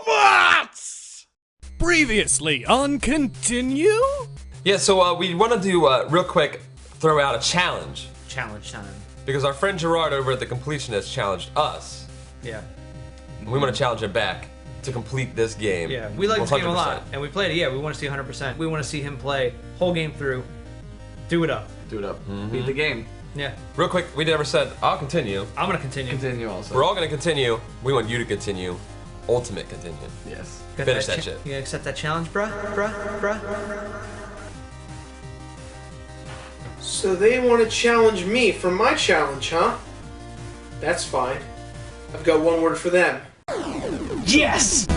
robots! Previously on Continue? Yeah, so we want to do, real quick, throw out a challenge. Challenge time. Because our friend Gerard over at the Completionist challenged us. Yeah. And we want to challenge him back to complete this game. Yeah, we like this game a lot, 100%. and we played it. Yeah, we want to see 100%. We want to see him play whole game through, do it up. Do it up. Beat the game. Yeah. Real quick, we never said, I'll continue. I'm gonna continue. Continue also. We're all going to continue. We want you to continue. Ultimate continue. Yes. Got Finish that shit. You gonna accept that challenge, bruh? So they want to challenge me for my challenge, huh? That's fine. I've got one word for them. Yes!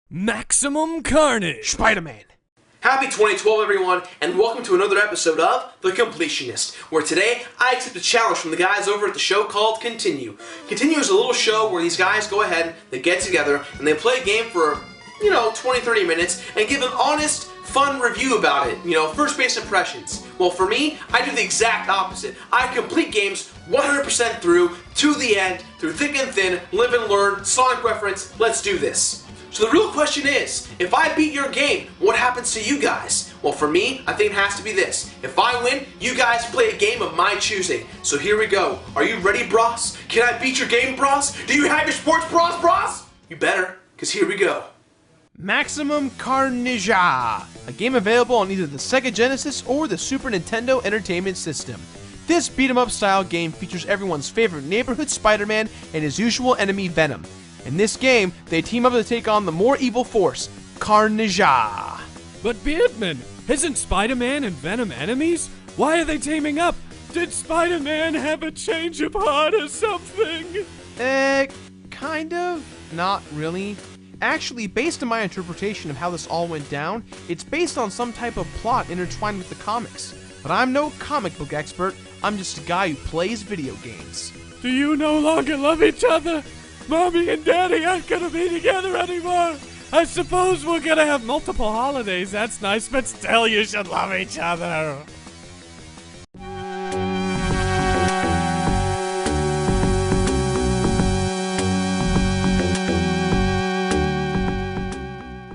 Maximum Carnage! Spider-Man. Happy 2012, everyone, and welcome to another episode of The Completionist, where today I accept a challenge from the guys over at the show called Continue. Continue is a little show where these guys go ahead, they get together, and they play a game for, 20-30 minutes, and give an honest, fun review about it, first base impressions. Well, for me, I do the exact opposite. I complete games 100% through, to the end, through thick and thin, live and learn, Sonic reference, let's do this. So the real question is, if I beat your game, what happens to you guys? Well, for me, I think it has to be this. If I win, you guys play a game of my choosing. So here we go. Are you ready, bros? Can I beat your game, bros? Do you have your sports bros, bros? You better, because here we go. Maximum Carnage, a game available on either the Sega Genesis or the Super Nintendo Entertainment System. This beat-em-up style game features everyone's favorite neighborhood Spider-Man and his usual enemy Venom. In this game, they team up to take on the more evil force, Carnage. But Beardman, isn't Spider-Man and Venom enemies? Why are they teaming up? Did Spider-Man have a change of heart or something? Kind of. Not really. Actually, based on my interpretation of how this all went down, it's based on some type of plot intertwined with the comics. But I'm no comic book expert, I'm just a guy who plays video games. Do you no longer love each other? Mommy and Daddy aren't gonna be together anymore. I suppose we're gonna have multiple holidays, that's nice, but still you should love each other.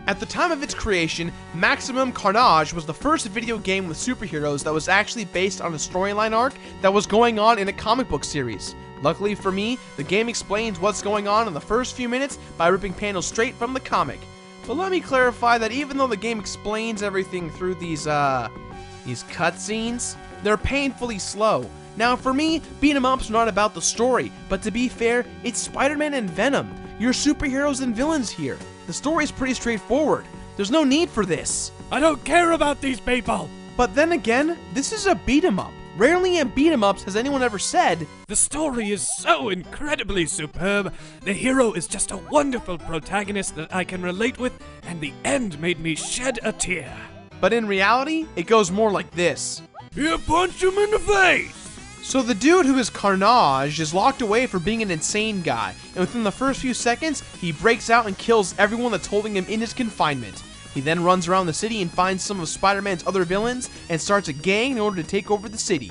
At the time of its creation, Maximum Carnage was the first video game with superheroes that was actually based on a storyline arc that was going on in a comic book series. Luckily for me, the game explains what's going on in the first few minutes by ripping panels straight from the comic. But let me clarify that even though the game explains everything through these cutscenes, they're painfully slow. Now for me, beat 'em up's not about the story, but to be fair, it's Spider-Man and Venom. You're superheroes and villains here. The story's pretty straightforward. There's no need for this. I don't care about these people. But then again, this is a beat 'em up. Rarely in beat 'em ups has anyone ever said, The story is so incredibly superb. The hero is just a wonderful protagonist that I can relate with, and the end made me shed a tear. but in reality, it goes more like this. You punch him in the face! So the dude who is Carnage is locked away for being an insane guy, and within the first few seconds, he breaks out and kills everyone that's holding him in his confinement. He then runs around the city and finds some of Spider-Man's other villains and starts a gang in order to take over the city.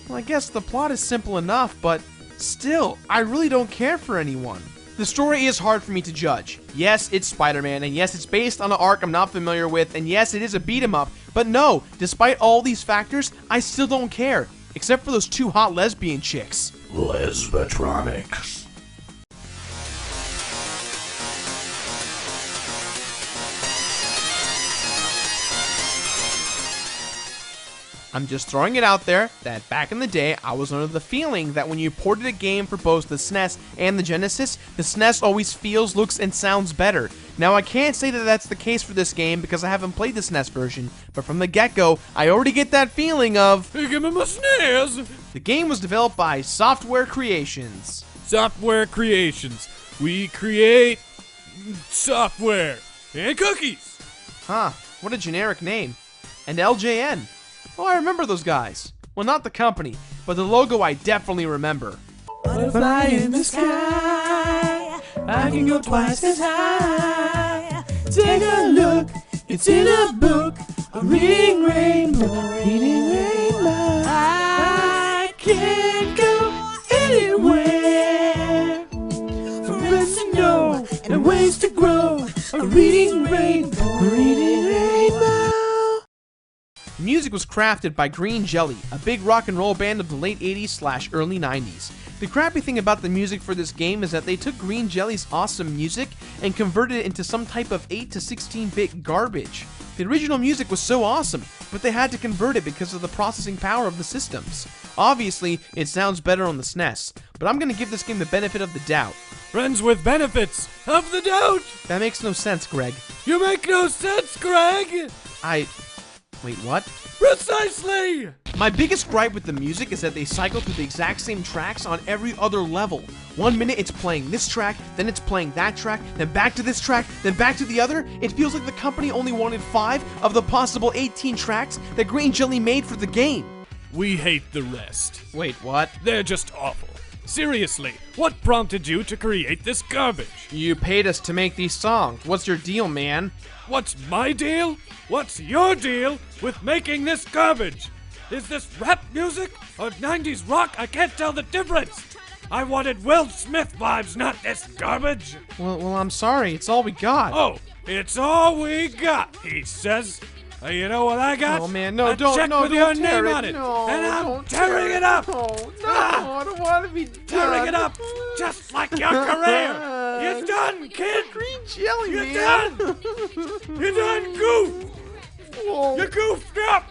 Well, I guess the plot is simple enough, but still, I really don't care for anyone. The story is hard for me to judge. Yes, it's Spider-Man, and yes, it's based on an arc I'm not familiar with, and yes, it is a beat-em-up, but no, despite all these factors, I still don't care. Except for those two hot lesbian chicks. Lesbatronics. I'm just throwing it out there that back in the day, I was under the feeling that when you ported a game for both the SNES and the Genesis, the SNES always feels, looks, and sounds better. Now, I can't say that that's the case for this game because I haven't played the SNES version, but from the get-go, I already get that feeling of, Hey, give me my SNES! The game was developed by Software Creations. Software Creations. We create software and cookies. Huh, what a generic name. And LJN. Oh, I remember those guys. Well, not the company, but the logo I definitely remember. Butterfly in the sky, I can go twice as high. Take a look, it's in a book, a reading rainbow, reading rainbow. I can't go anywhere. For friends to know and ways to grow, a reading rainbow, a reading rainbow. Music was crafted by Green Jelly, a big rock and roll band of the late 80s / early 90s. The crappy thing about the music for this game is that they took Green Jelly's awesome music and converted it into some type of 8 to 16-bit garbage. The original music was so awesome, but they had to convert it because of the processing power of the systems. Obviously, it sounds better on the SNES, but I'm gonna give this game the benefit of the doubt. Friends with benefits of the doubt. That makes no sense, Greg. You make no sense, Greg. Wait, what? Precisely. My biggest gripe with the music is that they cycle through the exact same tracks on every other level. 1 minute it's playing this track, then it's playing that track, then back to this track, then back to the other. It feels like the company only wanted 5 of the possible 18 tracks that Green Jelly made for the game. We hate the rest. Wait, what? They're just awful. Seriously, what prompted you to create this garbage? You paid us to make these songs. What's your deal, man? What's my deal? What's your deal with making this garbage? Is this rap music or 90s rock? I can't tell the difference. I wanted Will Smith vibes, not this garbage. Well, I'm sorry. It's all we got. Oh, it's all we got, he says. You know what I got? Oh man, no, a don't, check no, with don't your tear name it. on it, No, and I'm don't tearing tear it up. No, Ah! I don't want to be Tearing it up, just like your career. You're done, kid. Green Jelly, You're man. done. You're done, goof. Whoa. You goofed up.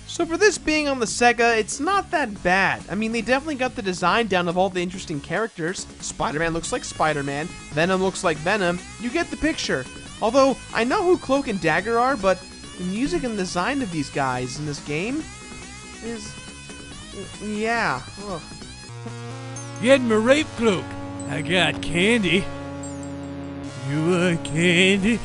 So for this being on the Sega, it's not that bad. I mean, they definitely got the design down of all the interesting characters. Spider-Man looks like Spider-Man. Venom looks like Venom. You get the picture. Although, I know who Cloak and Dagger are, but the music and design of these guys in this game is... yeah. Ugh. Get my rape cloak. I got candy. You want candy?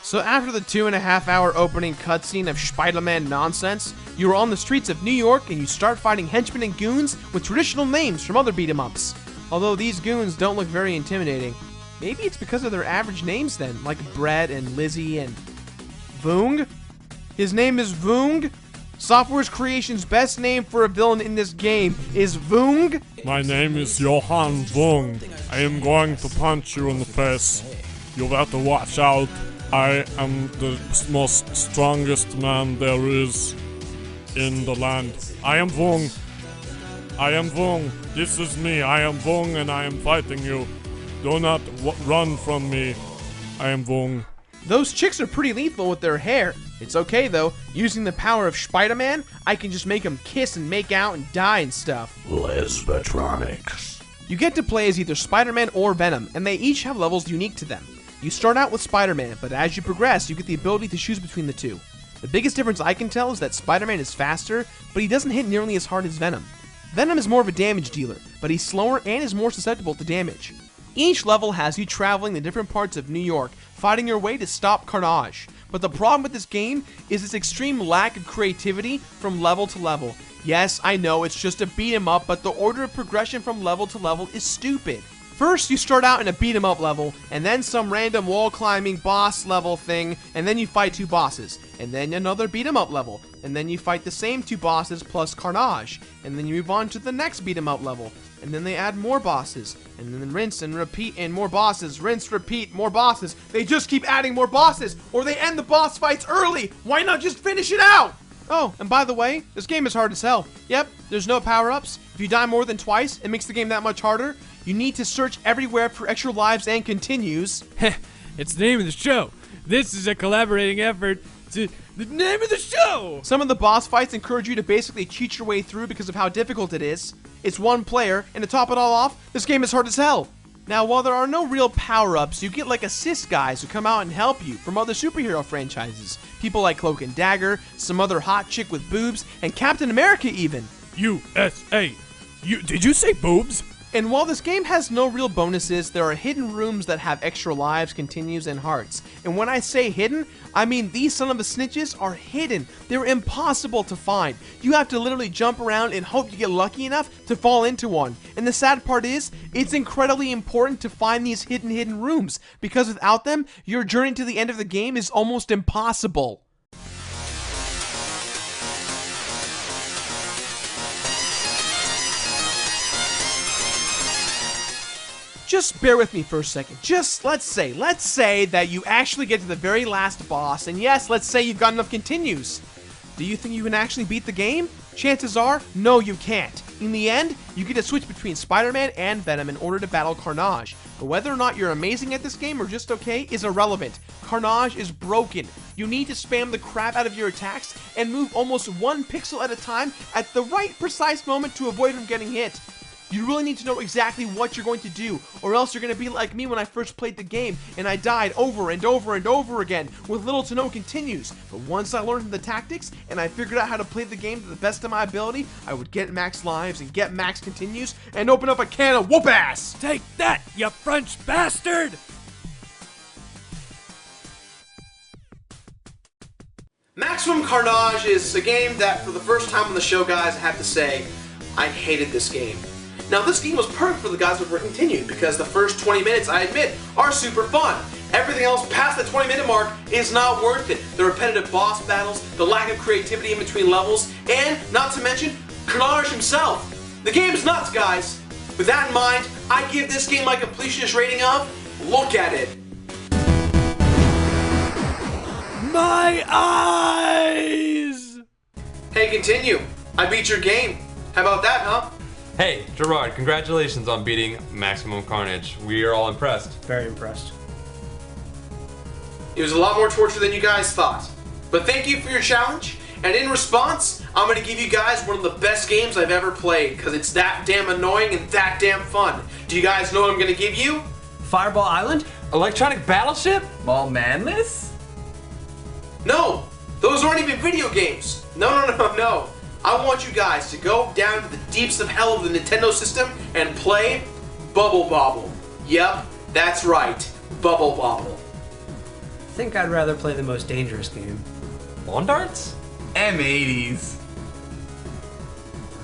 So after the 2.5-hour opening cutscene of Spider-Man nonsense, you are on the streets of New York and you start fighting henchmen and goons with traditional names from other beat-em-ups. Although these goons don't look very intimidating. Maybe it's because of their average names then, like Brett and Lizzie and... Voong? His name is Voong? Software's Creation's best name for a villain in this game is Voong? My name is Johan Vung. I am going to punch you in the face. You'll have to watch out. I am the most strongest man there is in the land. I am Vung. I am Vung. This is me. I am Vung and I am fighting you. Do not run from me. I am Vung. Those chicks are pretty lethal with their hair. It's okay though. Using the power of Spider-Man, I can just make them kiss and make out and die and stuff. Lesbatronics. You get to play as either Spider-Man or Venom, and they each have levels unique to them. You start out with Spider-Man, but as you progress, you get the ability to choose between the two. The biggest difference I can tell is that Spider-Man is faster, but he doesn't hit nearly as hard as Venom. Venom is more of a damage dealer, but he's slower and is more susceptible to damage. Each level has you traveling the different parts of New York, fighting your way to stop Carnage. But the problem with this game is its extreme lack of creativity from level to level. Yes, I know it's just a beat 'em up, but the order of progression from level to level is stupid. First, you start out in a beat 'em up level, and then some random wall climbing boss level thing, and then you fight 2 bosses, and then another beat 'em up level, and then you fight the same 2 bosses plus Carnage, and then you move on to the next beat 'em up level, and then they add more bosses, and then rinse and repeat, and more bosses, rinse, repeat, more bosses. They just keep adding more bosses, or they end the boss fights early. Why not just finish it out? Oh, and by the way, this game is hard as hell. Yep, there's no power-ups. If you die more than twice, it makes the game that much harder. You need to search everywhere for extra lives and continues. It's the name of the show. This is a collaborating effort to the name of the show. Some of the boss fights encourage you to basically cheat your way through because of how difficult it is. It's one player, and to top it all off, this game is hard as hell. Now, while there are no real power-ups, you get like assist guys who come out and help you from other superhero franchises. People like Cloak and Dagger, some other hot chick with boobs, and Captain America even. USA. Did you say boobs? And while this game has no real bonuses, there are hidden rooms that have extra lives, continues, and hearts. And when I say hidden, I mean these son of a snitches are hidden. They're impossible to find. You have to literally jump around and hope you get lucky enough to fall into one. And the sad part is, it's incredibly important to find these hidden rooms, because without them, your journey to the end of the game is almost impossible. Just bear with me for a second. Just let's say that you actually get to the very last boss, and yes, let's say you've got enough continues. Do you think you can actually beat the game? Chances are, no, you can't. In the end, you get to switch between Spider-Man and Venom in order to battle Carnage. But whether or not you're amazing at this game or just okay is irrelevant. Carnage is broken. You need to spam the crap out of your attacks and move almost 1 pixel at a time at the right precise moment to avoid from getting hit. You really need to know exactly what you're going to do, or else you're going to be like me when I first played the game, and I died over and over and over again, with little to no continues. But once I learned the tactics, and I figured out how to play the game to the best of my ability, I would get max lives and get max continues, and open up a can of whoop ass! Take that, you French bastard! Maximum Carnage is a game that, for the first time on the show, guys, I have to say, I hated this game. Now, this game was perfect for the guys who were continued, because the first 20 minutes, I admit, are super fun. Everything else past the 20-minute mark is not worth it. The repetitive boss battles, the lack of creativity in between levels, and, not to mention, Carnage himself. The game is nuts, guys. With that in mind, I give this game my completionist rating of, look at it. My eyes! Hey, continue. I beat your game. How about that, huh? Hey, Gerard, congratulations on beating Maximum Carnage. We are all impressed. Very impressed. It was a lot more torture than you guys thought. But thank you for your challenge, and in response, I'm going to give you guys one of the best games I've ever played, because it's that damn annoying and that damn fun. Do you guys know what I'm going to give you? Fireball Island? Electronic Battleship? Mall Madness? No, those aren't even video games. No. I want you guys to go down to the deeps of hell of the Nintendo system and play Bubble Bobble. Yep, that's right, Bubble Bobble. I think I'd rather play the most dangerous game. Lawn darts? M80s.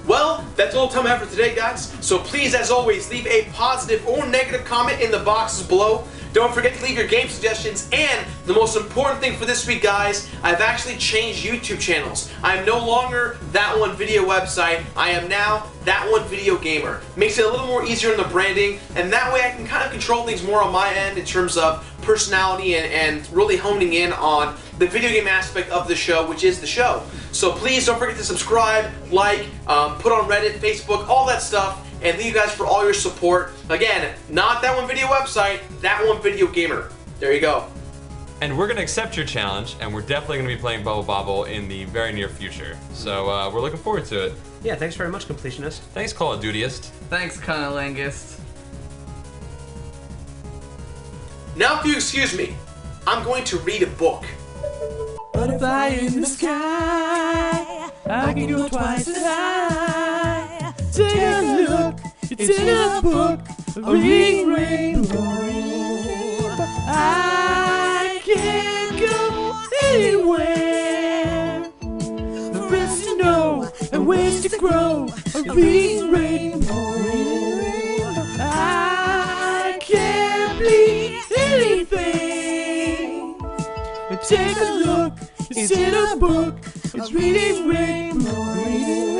Well, that's all the time I have for today, guys. So please, as always, leave a positive or negative comment in the boxes below. Don't forget to leave your game suggestions, and the most important thing for this week, guys, I've actually changed YouTube channels. I am no longer That One Video website. I am now That One Video Gamer. Makes it a little more easier in the branding, and that way I can kind of control things more on my end in terms of personality and really honing in on the video game aspect of the show, which is the show. So please don't forget to subscribe, like, put on Reddit, Facebook, all that stuff. And thank you guys for all your support. Again, not That One Video website, That One Video Gamer. There you go. And we're going to accept your challenge, and we're definitely going to be playing Bubble Bobble in the very near future. So we're looking forward to it. Yeah, thanks very much, Completionist. Thanks, Call of Dutyist. Thanks, Cunnilingus. Now if you excuse me, I'm going to read a book. Butterfly in the sky, I can go twice as high. Take a look, it's in a book, a reading rainbow. I can't go anywhere. The rest to know and ways to grow, a reading rainbow. I can't be anything. Take a look, it's in a book, it's reading rainbow.